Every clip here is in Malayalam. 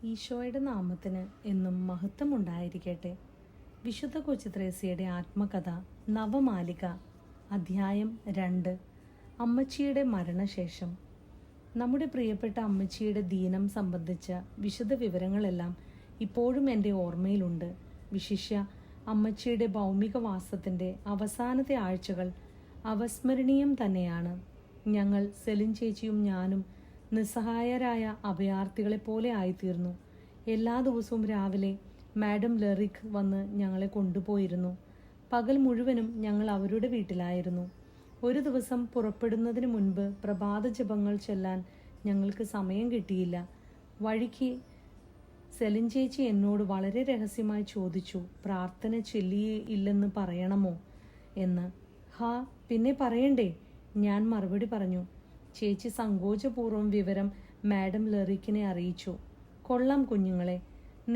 ഈശോയുടെ നാമത്തിന് എന്നും മഹത്വമുണ്ടായിരിക്കട്ടെ. വിശുദ്ധ കൊച്ചുത്രേസ്യയുടെ ആത്മകഥ നവമാലിക, അധ്യായം 2. അമ്മച്ചിയുടെ മരണശേഷം. നമ്മുടെ പ്രിയപ്പെട്ട അമ്മച്ചിയുടെ ദീനം സംബന്ധിച്ച വിശദ വിവരങ്ങളെല്ലാം ഇപ്പോഴും എൻ്റെ ഓർമ്മയിലുണ്ട്. വിശിഷ്യ അമ്മച്ചിയുടെ ഭൗമികവാസത്തിൻ്റെ അവസാനത്തെ ആഴ്ചകൾ അവസ്മരണീയം തന്നെയാണ്. ഞങ്ങൾ സെലിൻ ചേച്ചിയും ഞാനും നിസ്സഹായരായ അഭയാർത്ഥികളെപ്പോലെ ആയിത്തീർന്നു. എല്ലാ ദിവസവും രാവിലെ മാഡം ലെറിക് വന്ന് ഞങ്ങളെ കൊണ്ടുപോയിരുന്നു. പകൽ മുഴുവനും ഞങ്ങൾ അവരുടെ വീട്ടിലായിരുന്നു. ഒരു ദിവസം പുറപ്പെടുന്നതിന് മുൻപ് പ്രഭാത ജപങ്ങൾ ചൊല്ലാൻ ഞങ്ങൾക്ക് സമയം കിട്ടിയില്ല. വഴിക്ക് സെലിൻ ചേച്ചി എന്നോട് വളരെ രഹസ്യമായി ചോദിച്ചു, പ്രാർത്ഥന ചൊല്ലിയേ ഇല്ലെന്ന് പറയണമോ എന്ന്. പിന്നെ പറയണ്ടേ, ഞാൻ മറുപടി പറഞ്ഞു. ചേച്ചി സങ്കോചപൂർവ്വം വിവരം മാഡം ലെറിക്കിനെ അറിയിച്ചു. കൊള്ളാം കുഞ്ഞുങ്ങളെ,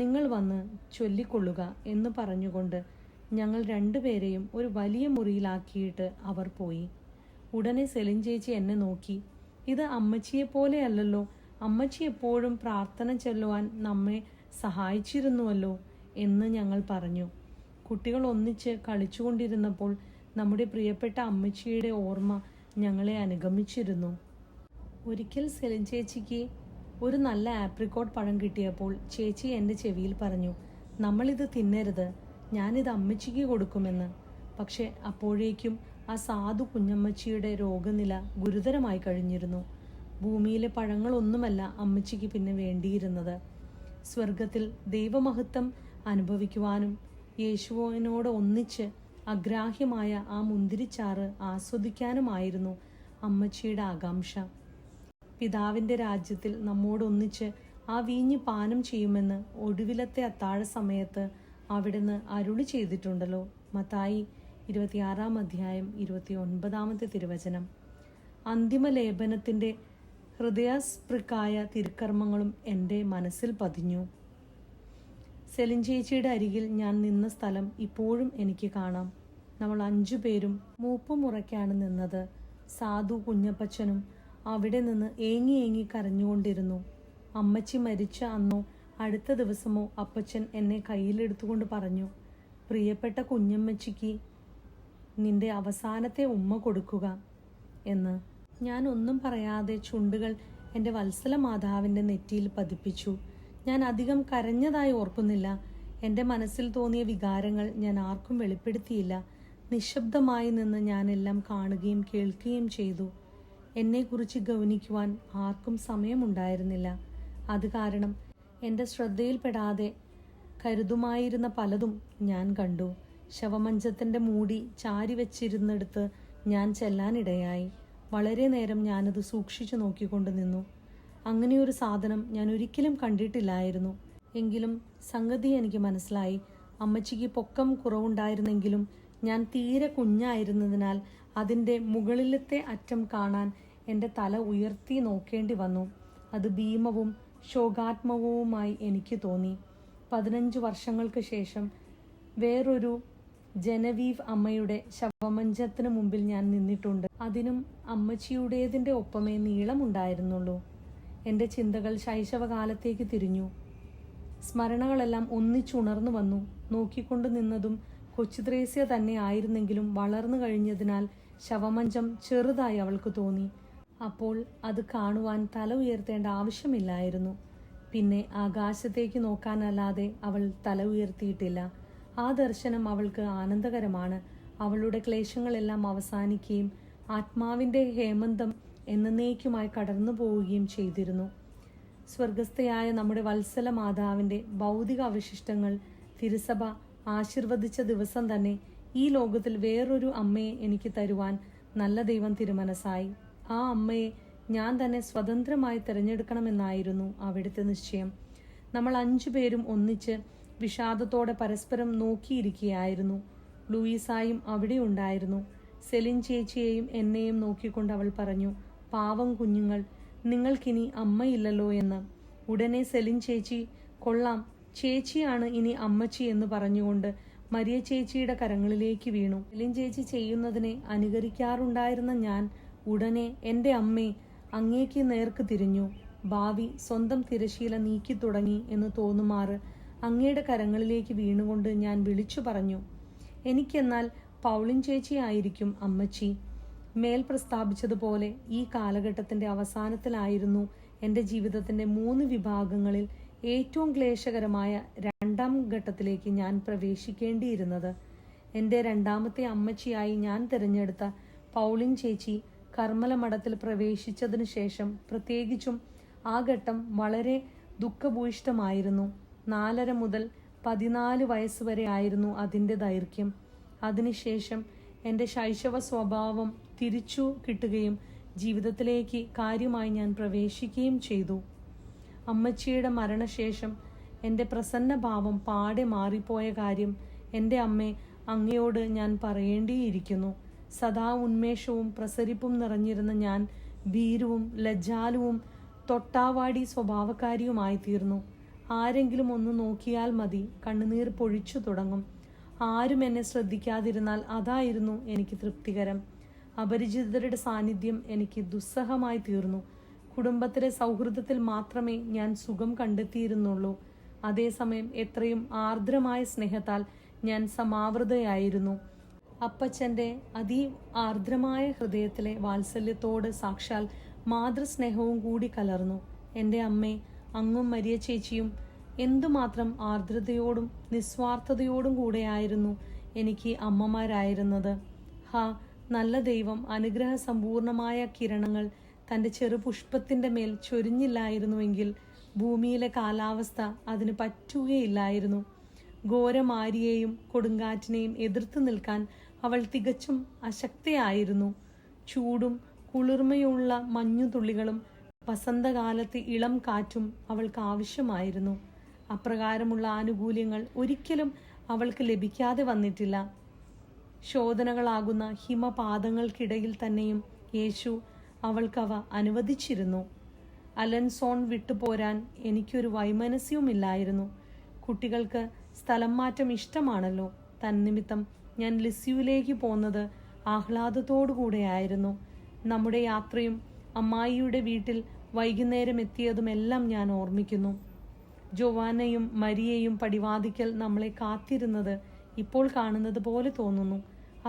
നിങ്ങൾ വന്ന് ചൊല്ലിക്കൊള്ളുക എന്ന് പറഞ്ഞുകൊണ്ട് ഞങ്ങൾ രണ്ടുപേരെയും ഒരു വലിയ മുറിയിലാക്കിയിട്ട് അവർ പോയി. ഉടനെ സെലിൻ ചേച്ചി എന്നെ നോക്കി. ഇത് അമ്മച്ചിയെപ്പോലെ അല്ലല്ലോ, അമ്മച്ചി എപ്പോഴും പ്രാർത്ഥന ചൊല്ലുവാൻ നമ്മെ സഹായിച്ചിരുന്നുവല്ലോ എന്ന് ഞങ്ങൾ പറഞ്ഞു. കുട്ടികൾ ഒന്നിച്ച് കളിച്ചുകൊണ്ടിരുന്നപ്പോൾ നമ്മുടെ പ്രിയപ്പെട്ട അമ്മച്ചിയുടെ ഓർമ്മ ഞങ്ങളെ അനുഗമിച്ചിരുന്നു. ഒരിക്കൽ സെലിൻ ചേച്ചിക്ക് ഒരു നല്ല ആപ്രിക്കോട്ട് പഴം കിട്ടിയപ്പോൾ ചേച്ചി എൻ്റെ ചെവിയിൽ പറഞ്ഞു, നമ്മളിത് തിന്നരുത്, ഞാനിത് അമ്മച്ചിക്ക് കൊടുക്കുമെന്ന്. പക്ഷെ അപ്പോഴേക്കും ആ സാധു കുഞ്ഞമ്മച്ചിയുടെ രോഗനില ഗുരുതരമായി കഴിഞ്ഞിരുന്നു. ഭൂമിയിലെ പഴങ്ങളൊന്നുമല്ല അമ്മച്ചിക്ക് പിന്നെ വേണ്ടിയിരുന്നത്. സ്വർഗത്തിൽ ദൈവമഹത്വം അനുഭവിക്കുവാനും യേശുവിനോട് ഒന്നിച്ച് അഗ്രാഹ്യമായ ആ മുന്തിരിച്ചാറ് ആസ്വദിക്കാനുമായിരുന്നു അമ്മച്ചിയുടെ ആകാംക്ഷ. പിതാവിൻ്റെ രാജ്യത്തിൽ നമ്മോടൊന്നിച്ച് ആ വീഞ്ഞ് പാനം ചെയ്യുമെന്ന് ഒടുവിലത്തെ അത്താഴ സമയത്ത് അവിടുന്ന് അരുളി ചെയ്തിട്ടുണ്ടല്ലോ. മത്തായി 26-ാം അധ്യായം 29-ാമത്തെ തിരുവചനം. അന്തിമ ലേപനത്തിൻ്റെ ഹൃദയസ്പൃക്കായ തിരുക്കർമ്മങ്ങളും എൻ്റെ മനസ്സിൽ പതിഞ്ഞു. സെലിൻ ചേച്ചിയുടെ അരികിൽ ഞാൻ നിന്ന സ്ഥലം ഇപ്പോഴും എനിക്ക് കാണാം. നമ്മൾ 5 പേരും മൂപ്പുമുറയ്ക്കാണ് നിന്നത്. സാധു കുഞ്ഞപ്പച്ചനും അവിടെ നിന്ന് ഏങ്ങി കരഞ്ഞുകൊണ്ടിരുന്നു. അമ്മച്ചി മരിച്ച അന്നോ അടുത്ത ദിവസമോ അപ്പച്ചൻ എന്നെ കയ്യിലെടുത്തുകൊണ്ട് പറഞ്ഞു, പ്രിയപ്പെട്ട കുഞ്ഞമ്മച്ചിക്ക് നിന്റെ അവസാനത്തെ ഉമ്മ കൊടുക്കുക എന്ന്. ഞാൻ ഒന്നും പറയാതെ ചുണ്ടുകൾ എൻ്റെ വത്സല മാതാവിൻ്റെ നെറ്റിയിൽ പതിപ്പിച്ചു. ഞാൻ അധികം കരഞ്ഞതായി ഓർക്കുന്നില്ല. എൻ്റെ മനസ്സിൽ തോന്നിയ വികാരങ്ങൾ ഞാൻ ആർക്കും വെളിപ്പെടുത്തിയില്ല. നിശബ്ദമായി നിന്ന് ഞാനെല്ലാം കാണുകയും കേൾക്കുകയും ചെയ്തു. എന്നെക്കുറിച്ച് ഗൗനിക്കുവാൻ ആർക്കും സമയമുണ്ടായിരുന്നില്ല. അത് കാരണം എൻ്റെ ശ്രദ്ധയിൽപ്പെടാതെ കരുതുമായിരുന്ന പലതും ഞാൻ കണ്ടു. ശവമഞ്ചത്തിൻ്റെ മൂടി ചാരി വെച്ചിരുന്നിടത്ത് ഞാൻ ചെല്ലാനിടയായി. വളരെ നേരം ഞാനത് സൂക്ഷിച്ചു നോക്കിക്കൊണ്ട് നിന്നു. അങ്ങനെയൊരു സാധനം ഞാൻ ഒരിക്കലും കണ്ടിട്ടില്ലായിരുന്നു. എങ്കിലും സംഗതി എനിക്ക് മനസ്സിലായി. അമ്മച്ചിക്ക് പൊക്കം കുറവുണ്ടായിരുന്നെങ്കിലും ഞാൻ തീരെ കുഞ്ഞായിരുന്നതിനാൽ അതിൻ്റെ മുകളിലത്തെ അറ്റം കാണാൻ എൻ്റെ തല ഉയർത്തി നോക്കേണ്ടി വന്നു. അത് ഭീമവും ശോകാത്മകവുമായി എനിക്ക് തോന്നി. 15 വർഷങ്ങൾക്ക് ശേഷം വേറൊരു ജനവീവ് അമ്മയുടെ ശവമഞ്ചത്തിന് മുമ്പിൽ ഞാൻ നിന്നിട്ടുണ്ട്. അതിനും അമ്മച്ചിയുടേതിൻ്റെ ഒപ്പമേ നീളമുണ്ടായിരുന്നുള്ളൂ. എൻ്റെ ചിന്തകൾ ശൈശവകാലത്തേക്ക് തിരിഞ്ഞു. സ്മരണകളെല്ലാം ഒന്നിച്ചുണർന്നു വന്നു. നോക്കിക്കൊണ്ട് നിന്നതും കൊച്ചുത്രേസ്യ തന്നെ ആയിരുന്നെങ്കിലും വളർന്നു കഴിഞ്ഞതിനാൽ ശവമഞ്ചം ചെറുതായി അവൾക്ക് തോന്നി. അപ്പോൾ അത് കാണുവാൻ തല ഉയർത്തേണ്ട ആവശ്യമില്ലായിരുന്നു. പിന്നെ ആകാശത്തേക്ക് നോക്കാനല്ലാതെ അവൾ തല ഉയർത്തിയിട്ടില്ല. ആ ദർശനം അവൾക്ക് ആനന്ദകരമാണ്. അവളുടെ ക്ലേശങ്ങളെല്ലാം അവസാനിക്കുകയും ആത്മാവിൻ്റെ ഹേമന്തം എന്നേക്കുമായി കടന്നു പോവുകയും ചെയ്തിരുന്നു. സ്വർഗസ്ഥയായ നമ്മുടെ വത്സല മാതാവിൻ്റെ ഭൗതിക അവശിഷ്ടങ്ങൾ തിരുസഭ ആശീർവദിച്ച ദിവസം തന്നെ ഈ ലോകത്തിൽ വേറൊരു അമ്മയെ എനിക്ക് തരുവാൻ നല്ല ദൈവം തിരുമനസായി. ആ അമ്മയെ ഞാൻ തന്നെ സ്വതന്ത്രമായി തിരഞ്ഞെടുക്കണമെന്നായിരുന്നു അവിടുത്തെ നിശ്ചയം. നമ്മൾ 5 പേരും ഒന്നിച്ച് വിഷാദത്തോടെ പരസ്പരം നോക്കിയിരിക്കുകയായിരുന്നു. ലൂയിസായും അവിടെ ഉണ്ടായിരുന്നു. സെലിൻ ചേച്ചിയെയും എന്നെയും നോക്കിക്കൊണ്ട് അവൾ പറഞ്ഞു, പാവം കുഞ്ഞുങ്ങൾ, നിങ്ങൾക്കിനി അമ്മയില്ലല്ലോ എന്ന്. ഉടനെ സെലിൻ ചേച്ചി, കൊള്ളാം, ചേച്ചിയാണ് ഇനി അമ്മച്ചി എന്ന് പറഞ്ഞുകൊണ്ട് മരിയ ചേച്ചിയുടെ കരങ്ങളിലേക്ക് വീണു. സെലിൻ ചേച്ചി ചെയ്യുന്നതിനെ അനുകരിക്കാറുണ്ടായിരുന്ന ഞാൻ ഉടനെ എൻ്റെ അമ്മേ അങ്ങേക്ക് നേർക്ക് തിരിഞ്ഞു. ഭാവി സ്വന്തം തിരശീല നീക്കി തുടങ്ങി എന്ന് തോന്നുമാറ് അങ്ങയുടെ കരങ്ങളിലേക്ക് വീണുകൊണ്ട് ഞാൻ വിളിച്ചു പറഞ്ഞു, എനിക്കെന്നാൽ പൗളിൻ ചേച്ചി ആയിരിക്കും അമ്മച്ചി. മേൽ പ്രസ്താവിച്ചതുപോലെ ഈ കാലഘട്ടത്തിന്റെ അവസാനത്തിലായിരുന്നു എൻ്റെ ജീവിതത്തിന്റെ 3 വിഭാഗങ്ങളിൽ ഏറ്റവും ക്ലേശകരമായ 2ാം ഘട്ടത്തിലേക്ക് ഞാൻ പ്രവേശിക്കേണ്ടിയിരുന്നത്. എൻ്റെ 2ാമത്തെ അമ്മച്ചിയായി ഞാൻ തിരഞ്ഞെടുത്ത പൗളിൻ ചേച്ചി കർമ്മല മഠത്തിൽ പ്രവേശിച്ചതിന് ശേഷം പ്രത്യേകിച്ചും ആ ഘട്ടം വളരെ ദുഃഖഭൂയിഷ്ടമായിരുന്നു. 4.5 മുതൽ 14 വയസ്സ് വരെ ആയിരുന്നു അതിൻ്റെ ദൈർഘ്യം. അതിനുശേഷം എൻ്റെ ശൈശവ സ്വഭാവം തിരിച്ചു കിട്ടുകയും ജീവിതത്തിലേക്ക് കാര്യമായി ഞാൻ പ്രവേശിക്കുകയും ചെയ്തു. അമ്മച്ചിയുടെ മരണശേഷം എൻ്റെ പ്രസന്നഭാവം പാടെ മാറിപ്പോയ കാര്യം എൻ്റെ അമ്മേ അങ്ങയോട് ഞാൻ പറയേണ്ടിയിരിക്കുന്നു. സദാ ഉന്മേഷവും പ്രസരിപ്പും നിറഞ്ഞിരുന്ന ഞാൻ ഭീരുവും ലജ്ജാലുവും തൊട്ടാവാടി സ്വഭാവക്കാരിയുമായി തീർന്നു. ആരെങ്കിലും ഒന്ന് നോക്കിയാൽ മതി കണ്ണുനീർ പൊഴിച്ചു തുടങ്ങും. ആരും എന്നെ ശ്രദ്ധിക്കാതിരുന്നാൽ അതായിരുന്നു എനിക്ക് തൃപ്തികരം. അപരിചിതരുടെ സാന്നിധ്യം എനിക്ക് ദുസ്സഹമായി തീർന്നു. കുടുംബത്തിലെ സൗഹൃദത്തിൽ മാത്രമേ ഞാൻ സുഖം കണ്ടെത്തിയിരുന്നുള്ളൂ. അതേസമയം എത്രയും ആർദ്രമായ സ്നേഹത്താൽ ഞാൻ സമാവൃതയായിരുന്നു. അപ്പച്ചൻ്റെ ആർദ്രമായ ഹൃദയത്തിലെ വാത്സല്യത്തോട് സാക്ഷാൽ മാതൃസ്നേഹവും കൂടി കലർന്നു. എൻ്റെ അമ്മേ, അങ്ങും മരിയ ചേച്ചിയും എന്തുമാത്രം ആർദ്രതയോടും നിസ്വാർത്ഥതയോടും കൂടെയായിരുന്നു എനിക്ക് അമ്മമാരായിരുന്നത്. നല്ല ദൈവം അനുഗ്രഹ സമ്പൂർണമായ കിരണങ്ങൾ തൻ്റെ ചെറുപുഷ്പത്തിൻ്റെ മേൽ ചൊരിഞ്ഞില്ലായിരുന്നുവെങ്കിൽ ഭൂമിയിലെ കാലാവസ്ഥ അതിന് പറ്റുകയില്ലായിരുന്നു. ഘോരമാരിയെയും കൊടുങ്കാറ്റിനെയും എതിർത്ത് നിൽക്കാൻ അവൾ തികച്ചും അശക്തയായിരുന്നു. ചൂടും കുളിർമയുള്ള മഞ്ഞുതുള്ളികളും വസന്തകാലത്ത് ഇളം കാറ്റും അവൾക്ക് ആവശ്യമായിരുന്നു. അപ്രകാരമുള്ള ആനുകൂല്യങ്ങൾ ഒരിക്കലും അവൾക്ക് ലഭിക്കാതെ വന്നിട്ടില്ല. ശോധനകളാകുന്ന ഹിമപാതങ്ങൾക്കിടയിൽ തന്നെയും യേശു അവൾക്കവ അനുവദിച്ചിരുന്നു. അലൻസോൺ വിട്ടുപോരാൻ എനിക്കൊരു വൈമനസ്യവുമില്ലായിരുന്നു. കുട്ടികൾക്ക് സ്ഥലം മാറ്റം ഇഷ്ടമാണല്ലോ. തന്നിമിത്തം ഞാൻ ലിസ്യുവിലേക്ക് പോന്നത് ആഹ്ലാദത്തോടുകൂടെയായിരുന്നു. നമ്മുടെ യാത്രയും അമ്മായിയുടെ വീട്ടിൽ വൈകുന്നേരം എത്തിയതുമെല്ലാം ഞാൻ ഓർമ്മിക്കുന്നു. ജോവാനയും മരിയയും പടിവാതിക്കൽ നമ്മളെ കാത്തിരുന്നത് ഇപ്പോൾ കാണുന്നത് പോലെ തോന്നുന്നു.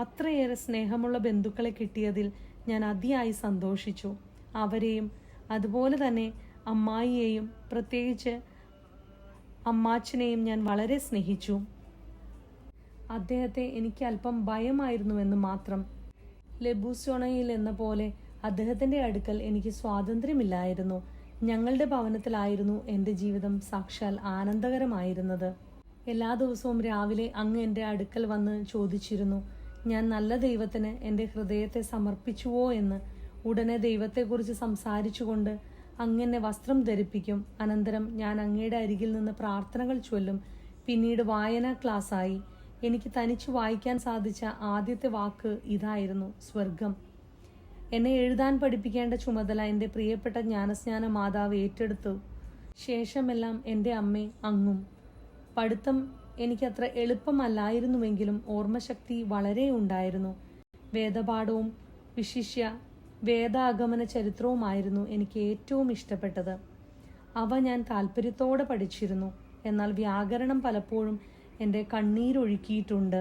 അത്രയേറെ സ്നേഹമുള്ള ബന്ധുക്കളെ കിട്ടിയതിൽ ഞാൻ അതിയായി സന്തോഷിച്ചു. അവരെയും അതുപോലെ തന്നെ അമ്മായിയെയും പ്രത്യേകിച്ച് അമ്മാച്ചനെയും ഞാൻ വളരെ സ്നേഹിച്ചു. അദ്ദേഹത്തെ എനിക്ക് അല്പം ഭയമായിരുന്നുവെന്ന് മാത്രം. ലെബൂസോണയിൽ എന്ന പോലെ അദ്ദേഹത്തിൻ്റെ അടുക്കൽ എനിക്ക് സ്വാതന്ത്ര്യമില്ലായിരുന്നു. ഞങ്ങളുടെ ഭവനത്തിലായിരുന്നു എൻ്റെ ജീവിതം സാക്ഷാൽ ആനന്ദകരമായിരുന്നത്. എല്ലാ ദിവസവും രാവിലെ അങ്ങ് എൻ്റെ അടുക്കൽ വന്ന് ചോദിച്ചിരുന്നു, ഞാൻ നല്ല ദൈവത്തിന് എൻ്റെ ഹൃദയത്തെ സമർപ്പിച്ചുവോ എന്ന്. ഉടനെ ദൈവത്തെക്കുറിച്ച് സംസാരിച്ചുകൊണ്ട് അങ്ങെന്നെ വസ്ത്രം ധരിപ്പിക്കും. അനന്തരം ഞാൻ അങ്ങയുടെ അരികിൽ നിന്ന് പ്രാർത്ഥനകൾ ചൊല്ലും. പിന്നീട് വായനാ ക്ലാസ്സായി. എനിക്ക് തനിച്ചു വായിക്കാൻ സാധിച്ച ആദ്യത്തെ വാക്ക് ഇതായിരുന്നു, സ്വർഗം. എന്നെ എഴുതാൻ പഠിപ്പിക്കേണ്ട ചുമതല എൻ്റെ പ്രിയപ്പെട്ട ജ്ഞാനസ്നാന മാതാവ് ഏറ്റെടുത്തു. ശേഷമെല്ലാം എൻ്റെ അമ്മേ അങ്ങും. പഠിത്തം എനിക്കത്ര എളുപ്പമല്ലായിരുന്നുവെങ്കിലും ഓർമ്മശക്തി വളരെ ഉണ്ടായിരുന്നു. വേദപാഠവും വിശിഷ്യ വേദാഗമന ചരിത്രവുമായിരുന്നു എനിക്ക് ഏറ്റവും ഇഷ്ടപ്പെട്ടത്. അവ ഞാൻ താല്പര്യത്തോടെ പഠിച്ചിരുന്നു. എന്നാൽ വ്യാകരണം പലപ്പോഴും എൻ്റെ കണ്ണീരൊഴുക്കിയിട്ടുണ്ട്.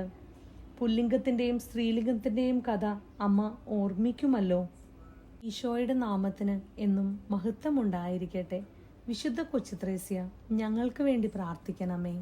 പുല്ലിംഗത്തിൻ്റെയും സ്ത്രീലിംഗത്തിൻ്റെയും കഥ അമ്മ ഓർമ്മിക്കുമല്ലോ. ഈശോയുടെ നാമത്തിന് എന്നും മഹത്വമുണ്ടായിരിക്കട്ടെ. വിശുദ്ധ കൊച്ചുത്രേസ്യ, ഞങ്ങൾക്ക് വേണ്ടി പ്രാർത്ഥിക്കണമേ.